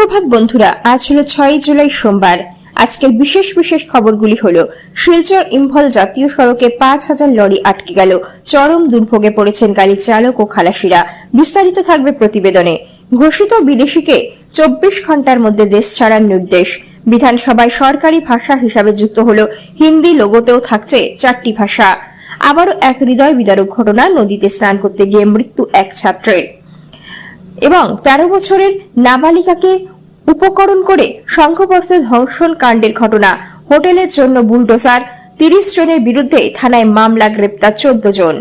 সুপ্রভাত বন্ধুরা, আজ হলো 6 জুলাই সোমবার। আজকের বিশেষ বিশেষ খবরগুলি হলো শিলচর ইম্ফল জাতীয় সড়কে 5,000 লরি আটকে গেল, চরম দুর্ভোগে পড়েছেন গাড়ি চালক ও খালাসিরা। বিস্তারিত থাকবে প্রতিবেদনে। ঘোষিত বিদেশিকে 24 ঘন্টার মধ্যে দেশ ছাড়ার নির্দেশ। বিধানসভায় সরকারি ভাষা হিসাবে যুক্ত হলো হিন্দি, লোগোতেও থাকছে 4টি ভাষা। আবারও এক হৃদয় বিদারক ঘটনা, নদীতে স্নান করতে গিয়ে মৃত্যু এক ছাত্রের। এবং 13 বছরের নাবালিকাকে উপকরণ করে সংঘবদ্ধ ধর্ষণ কাণ্ডের ঘটনা। হোটেলের জন্য বুলডোজার, 30 জনের বিরুদ্ধে থানায় মামলা, গ্রেপ্তার 14 জন।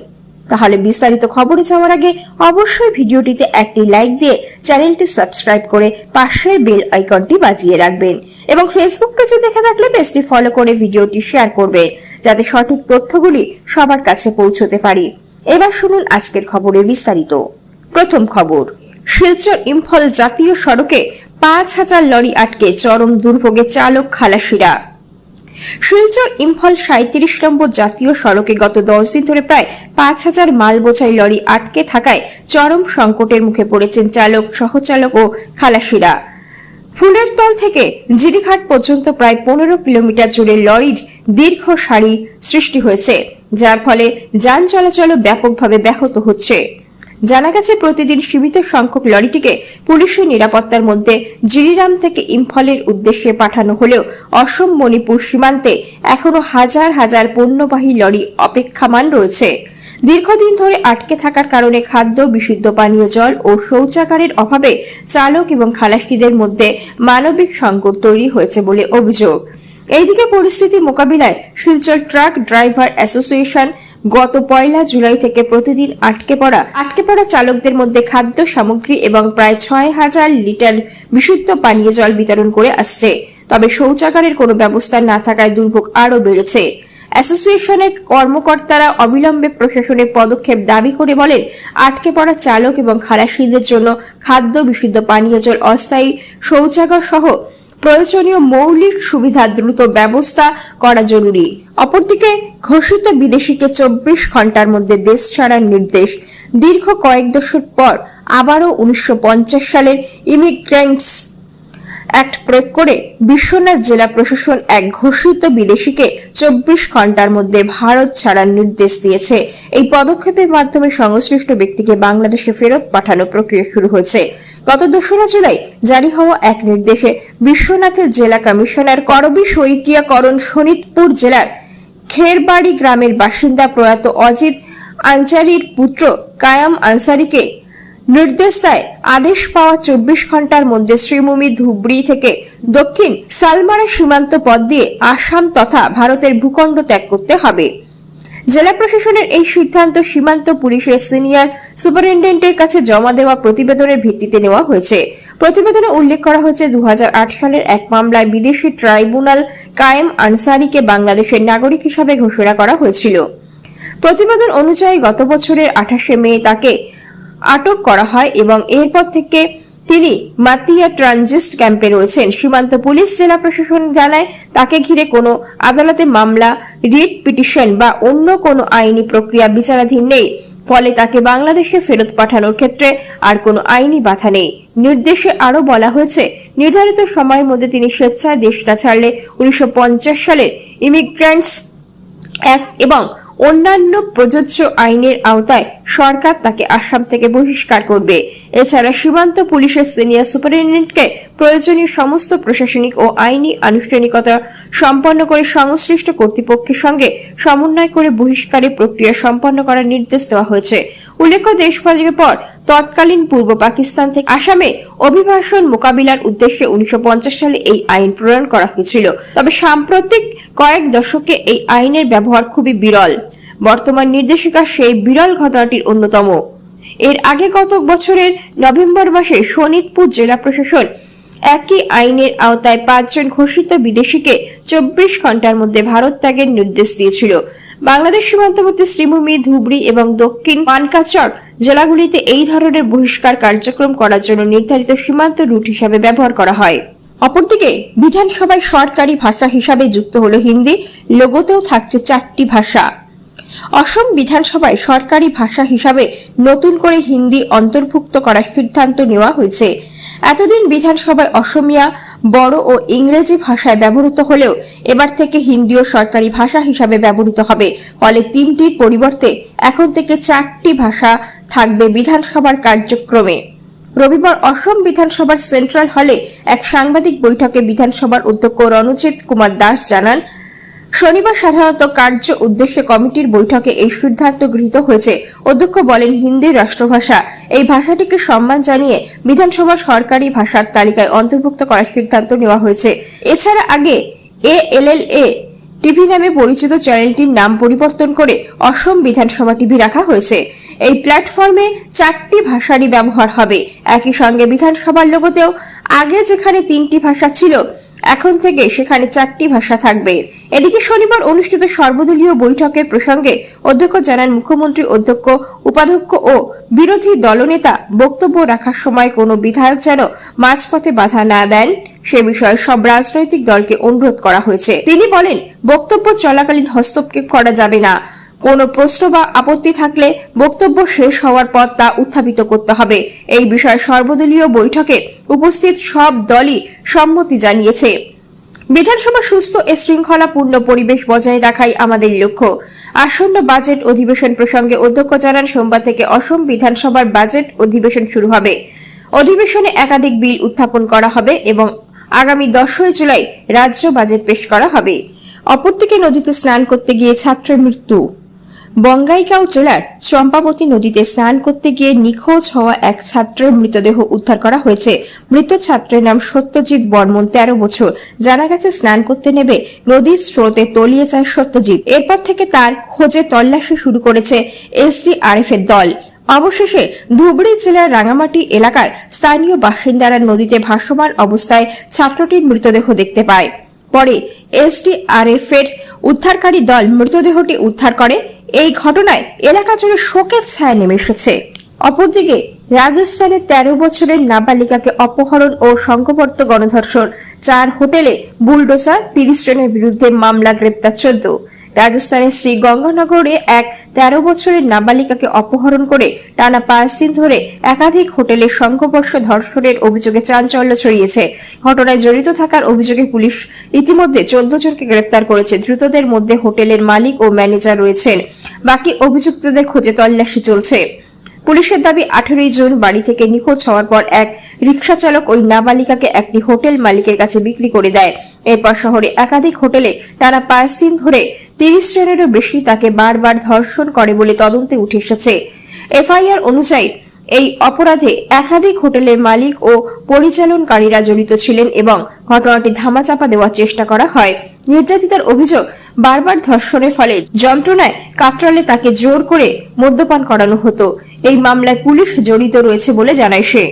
তাহলে বিস্তারিত খবরে যাওয়ার আগে অবশ্যই ভিডিওটিতে একটি লাইক দিয়ে চ্যানেলটি সাবস্ক্রাইব করে পাশের বেল আইকনটি বাজিয়ে রাখবেন এবং ফেসবুক পেজে দেখে থাকলে পেজটি ফলো করে ভিডিওটি শেয়ার করবেন, যাতে সঠিক তথ্যগুলি সবার কাছে পৌঁছতে পারে। এবার শুনুন আজকের খবরে বিস্তারিত। প্রথম খবর, শিলচর ইম্ফল জাতীয় সড়কে 5,000 লরি আটকে চরম দুর্ভোগে চালক খালাসিরা। শিলচর ইম্ফল 37 নম্বর জাতীয় সড়কে গত 10 দিন ধরে প্রায় 5,000 মাল বোঝাই লরি আটকে থাকায় চরম সংকটের মুখে পড়েছেন চালক, সহচালক ও খালাসিরা। ফুলের তল থেকে জিরিঘাট পর্যন্ত প্রায় 15 কিলোমিটার জুড়ে লরির দীর্ঘ সারি সৃষ্টি হয়েছে, যার ফলে যান চলাচলও ব্যাপকভাবে ব্যাহত হচ্ছে। জানা গেছে, প্রতিদিন সীমিত সংখ্যক লরিটিকে পুলিশের নিরাপত্তার মধ্যে জিরিরাম থেকে ইম্ফলের উদ্দেশ্যে পাঠানো হলেও অসম মণিপুর সীমান্তে এখনো হাজার হাজার পণ্যবাহী লরি অপেক্ষামান রয়েছে। দীর্ঘদিন ধরে আটকে থাকার কারণে খাদ্য, বিশুদ্ধ পানীয় জল ও শৌচাগারের অভাবে চালক এবং খালাসিদের মধ্যে মানবিক সংকট তৈরি হয়েছে বলে অভিযোগ। এইদিকে পরিস্থিতি মোকাবিলায় শিলচর ট্রাক ড্রাইভার অ্যাসোসিয়েশন গত 1 জুলাই থেকে প্রতিদিন আটকে পড়া চালকদের মধ্যে খাদ্য সামগ্রী এবং প্রায় 6,000 লিটার বিশুদ্ধ পানীয় জল বিতরণ করে আসছে। তবে শৌচাগারের কোনো ব্যবস্থা না থাকায় দুর্ভোগ আরও বেড়েছে। অ্যাসোসিয়েশনের কর্মকর্তারা অবিলম্বে প্রশাসনের পদক্ষেপ দাবি করে বলেন, আটকে পড়া চালক এবং খালাসিদের জন্য খাদ্য, বিশুদ্ধ পানীয় জল, অস্থায়ী শৌচাগার সহ প্রয়োজনীয় মৌলিক সুবিধা দ্রুত ব্যবস্থা করা জরুরি। অপরদিকে ঘোষিত বিদেশিকে 24 ঘন্টার মধ্যে দেশ ছাড়ার নির্দেশ। দীর্ঘ কয়েক দশক পর আবারও 1950 সালের ইমিগ্রেন্টস অ্যাক্ট প্রয়োগ করে বিশ্বনাথ জেলা প্রশাসন এক ঘোষিত বিদেশিকে 24 ঘন্টার মধ্যে ভারত ছাড়ার নির্দেশ দিয়েছে। এই পদক্ষেপের মাধ্যমে সংশ্লিষ্ট ব্যক্তিকে বাংলাদেশে ফেরত পাঠানোর প্রক্রিয়া শুরু হয়েছে। গত 2 জুলাই জারি হওয়া এক নির্দেশে বিশ্বনাথের জেলা কমিশনার করবি শইকিয়াকরণ শোনিতপুর জেলার খেরবাড়ি গ্রামের বাসিন্দা প্রয়াত অজিত আনসারির পুত্র কায়াম আনসারিকে নির্দেশ দেয়। আদেশ পাওয়া 24 ঘন্টার মধ্যে শ্রীভূমি ধুবড়ি থেকে দক্ষিণ সালমারা সীমান্ত পথ দিয়ে আসাম তথা ভারতের ভূখণ্ড ত্যাগ করতে হবে। জেলা প্রশাসনের এই সিদ্ধান্ত সীমান্ত পুলিশের সিনিয়র সুপারিনটেন্ডেন্টের কাছে জমা দেওয়া প্রতিবেদনের ভিত্তিতে নেওয়া হয়েছে। প্রতিবেদনে উল্লেখ করা হয়েছে, 2008 সালের এক মামলায় বিদেশি ট্রাইব্যুনাল কায়েম আনসারিকে বাংলাদেশের নাগরিক হিসাবে ঘোষণা করা হয়েছিল। প্রতিবেদন অনুযায়ী গত বছরের 28 মে তাকে আটক করা হয় এবং এরপর থেকে তিনি মাতিয়া ট্রানজিট ক্যাম্পে রয়েছেন। সীমান্ত পুলিশ জেলা প্রশাসন জানায়, তাকে ঘিরে কোনো আদালতে মামলা, রিট পিটিশন বা অন্য কোনো আইনি প্রক্রিয়া বিচারাধীন নেই। ফলে তাকে বাংলাদেশে ফেরত পাঠানোর ক্ষেত্রে আর কোনো আইনি বাধা নেই। নির্দেশে আরো বলা হয়েছে, নির্ধারিত সময়ের মধ্যে তিনি স্বেচ্ছায় দেশ না ছাড়লে 1950 সালের ইমিগ্রেন্টস অ্যাক্ট এবং অন্যান্য প্রযোজ্য আইনের আওতায় সরকার তাকে আসাম থেকে বহিষ্কার করবে। এছাড়া সীমান্ত পুলিশের সিনিয়র সুপারিনটেন্ডেন্টকে প্রয়োজনীয় সমস্ত প্রশাসনিক ও আইনি আনুষ্ঠানিকতা সম্পন্ন করে সংশ্লিষ্ট কর্তৃপক্ষের সঙ্গে সমন্বয় করে বহিষ্কারের প্রক্রিয়া সম্পন্ন করার নির্দেশ দেওয়া হয়েছে। উল্লেখ্য, দেশভাগের পর তৎকালীন পূর্ব পাকিস্তান থেকে আসামে অভিবাসন মোকাবিলার উদ্দেশ্যে 1950 সালে এই আইন প্রণয়ন করা হয়েছিল। তবে সাম্প্রতিক কয়েক দশকে এই আইনের ব্যবহার খুবই বিরল। বর্তমান নির্দেশিকা সেই বিরল ঘটনাটির অন্যতম। এর আগে গত বছরের নভেম্বর মাসে শোনিতপুর জেলা প্রশাসন একই আইনের আওতায় 5 জন ঘোষিত বিদেশিকে 24 ঘন্টার মধ্যে ভারত ত্যাগের নির্দেশ দিয়েছিল। বাংলাদেশ সীমান্তবর্তী শ্রীভূমি, ধুবড়ি এবং দক্ষিণ মানকাচর জেলাগুলিতে এই ধরনের বহিষ্কার কার্যক্রম করার জন্য নির্ধারিত সীমান্ত রুট হিসাবে ব্যবহার করা হয়। অপরদিকে বিধানসভায় সরকারি ভাষা হিসাবে যুক্ত হলো হিন্দি, লোগোতেও থাকছে 4টি ভাষা। অসম বিধানসভায় সরকারি ভাষা হিসাবে নতুন করে হিন্দি অন্তর্ভুক্ত করার সিদ্ধান্ত নেওয়া হয়েছে। এতদিন বিধানসভায় অসমিয়া, বড়ো ও ইংরেজি ভাষায় ব্যবহৃত হলেও এবার থেকে হিন্দিও সরকারি ভাষা হিসাবে ব্যবহৃত হবে। ফলে 3টির পরিবর্তে এখন থেকে 4টি ভাষা থাকবে বিধানসভার কার্যক্রমে। রবিবার অসম বিধানসভার সেন্ট্রাল হলে এক সাংবাদিক বৈঠকে বিধানসভার অধ্যক্ষ রণজিৎ কুমার দাস জানান, শনিবার সাধারণত কার্য উদ্দেশ্যে কমিটির বৈঠকে এই সিদ্ধান্ত গৃহীত হয়েছে। অধ্যক্ষ বলেন, হিন্দি রাষ্ট্রভাষা, এই ভাষাটিকে সম্মান জানিয়ে বিধানসভার সরকারি ভাষার তালিকায় অন্তর্ভুক্ত করার সিদ্ধান্ত নেওয়া হয়েছে। এছাড়া আগে ALLA টিভি নামে পরিচিত চ্যানেলটির নাম পরিবর্তন করে অসম বিধানসভা টিভি রাখা হয়েছে। এই প্ল্যাটফর্মে 4টি ভাষারই ব্যবহার হবে। একই সঙ্গে বিধানসভার লোগোতেও আগে যেখানে 3টি ভাষা ছিল, এখন থেকে সেখানে 4টি ভাষা থাকবে। এদিকে শনিবার অনুষ্ঠিত সর্বদলীয় বৈঠকের প্রসঙ্গে অধ্যক্ষ জানান, মুখ্যমন্ত্রী, অধ্যক্ষ, উপাধ্যক্ষ ও বিরোধী দলনেতা বক্তব্য রাখার সময় কোনো বিধায়ক যেন মাঝপথে বাধা না দেন সে বিষয়ে সব রাজনৈতিক দলকে অনুরোধ করা হয়েছে। তিনি বলেন, বক্তব্য চলাকালীন হস্তক্ষেপ করা যাবে না। কোনো প্রশ্ন বা আপত্তি থাকলে বক্তব্য শেষ হওয়ার পর তা উত্থাপিত করতে হবে। এই বিষয়ে সর্বদলীয় বৈঠকে উপস্থিত সব দলই সম্মতি জানিয়েছে। বিধানসভা সুস্থ ও শৃঙ্খলাপূর্ণ পরিবেশ বজায় রাখাই আমাদের লক্ষ্য। আসন্ন বাজেট অধিবেশন প্রসঙ্গে অধ্যক্ষ জানান, সোমবার থেকে অসম বিধানসভার বাজেট অধিবেশন শুরু হবে। অধিবেশনে একাধিক বিল উত্থাপন করা হবে এবং আগামী 10 জুলাই রাজ্য বাজেট পেশ করা হবে। অপরদিকে নদীতে স্নান করতে গিয়ে ছাত্রের মৃত্যু। বঙ্গাইগাঁও জেলার চম্পাবতী নদীতে স্নান করতে গিয়ে নিখোঁজ হওয়া এক ছাত্রের মৃতদেহ উদ্ধার করা হয়েছে। মৃত ছাত্রের নাম সত্যজিৎ বর্মন, 13 বছর। জানা গেছে, স্নান করতে নেবে নদীর স্রোতে তলিয়ে যায় সত্যজিৎ। এরপর থেকে তার খোঁজে তল্লাশি শুরু করেছে SDRF এর দল। অবশেষে ধুবড়ী জেলার রাঙামাটি এলাকার স্থানীয় বাসিন্দারা নদীতে ভাসমান অবস্থায় ছাত্রটির মৃতদেহ দেখতে পায়। পরে SDRF এর উদ্ধারকারী দল মৃতদেহটি উদ্ধার করে। এই ঘটনায় এলাকা জুড়ে শোকের ছায়া নেমে এসেছে। অপরদিকে রাজস্থানের 13 বছরের নাবালিকাকে অপহরণ ও সংঘবদ্ধ গণধর্ষণ, 4 হোটেলে বুলডোজার, 30 জনের বিরুদ্ধে মামলা, গ্রেপ্তার 14। রাজস্থানের শ্রী গঙ্গানগরে এক 13 বছরের নাবালিকাকে অপহরণ করে টানা 5 দিন ধরে একাধিক হোটেলে সংঘর্ষ, ধর্ষণের অভিযোগে চাঞ্চল্য ছড়িয়েছে। ঘটনায় জড়িত থাকার অভিযোগে পুলিশ ইতিমধ্যে 14 জনকে গ্রেপ্তার করেছে। ধৃতদের মধ্যে হোটেলের মালিক ও ম্যানেজার রয়েছেন। বাকি অভিযুক্তদের খোঁজে তল্লাশি চলছে। পুলিশের দাবি, 18 জুন বাড়ি থেকে নিখোঁজ হওয়ার পর এক রিকশা চালক ওই নাবালিকাকে একটি হোটেল মালিকের কাছে বিক্রি করে দেয়। এরপর শহরে একাধিক হোটেলে টানা 5 দিন ধরে 30 জনেরও বেশি তাকে বারবার ধর্ষণ করে বলে তদন্তে উঠে এসেছে। FIR অনুযায়ী এই অপরাধে একাধিক হোটেলের মালিক ও পরিচালনকারীরা জড়িত ছিলেন এবং ঘটনাটি ধামাচাপা দেওয়ার চেষ্টা করা হয়। নির্যাতিতার অভিযোগ, বারবার ধর্ষণের ফলে যন্ত্রণায় কাতরালে তাকে জোর করে মদ্যপান করানো হতো। এই মামলায় পুলিশ জড়িত রয়েছে বলে জানায় সে।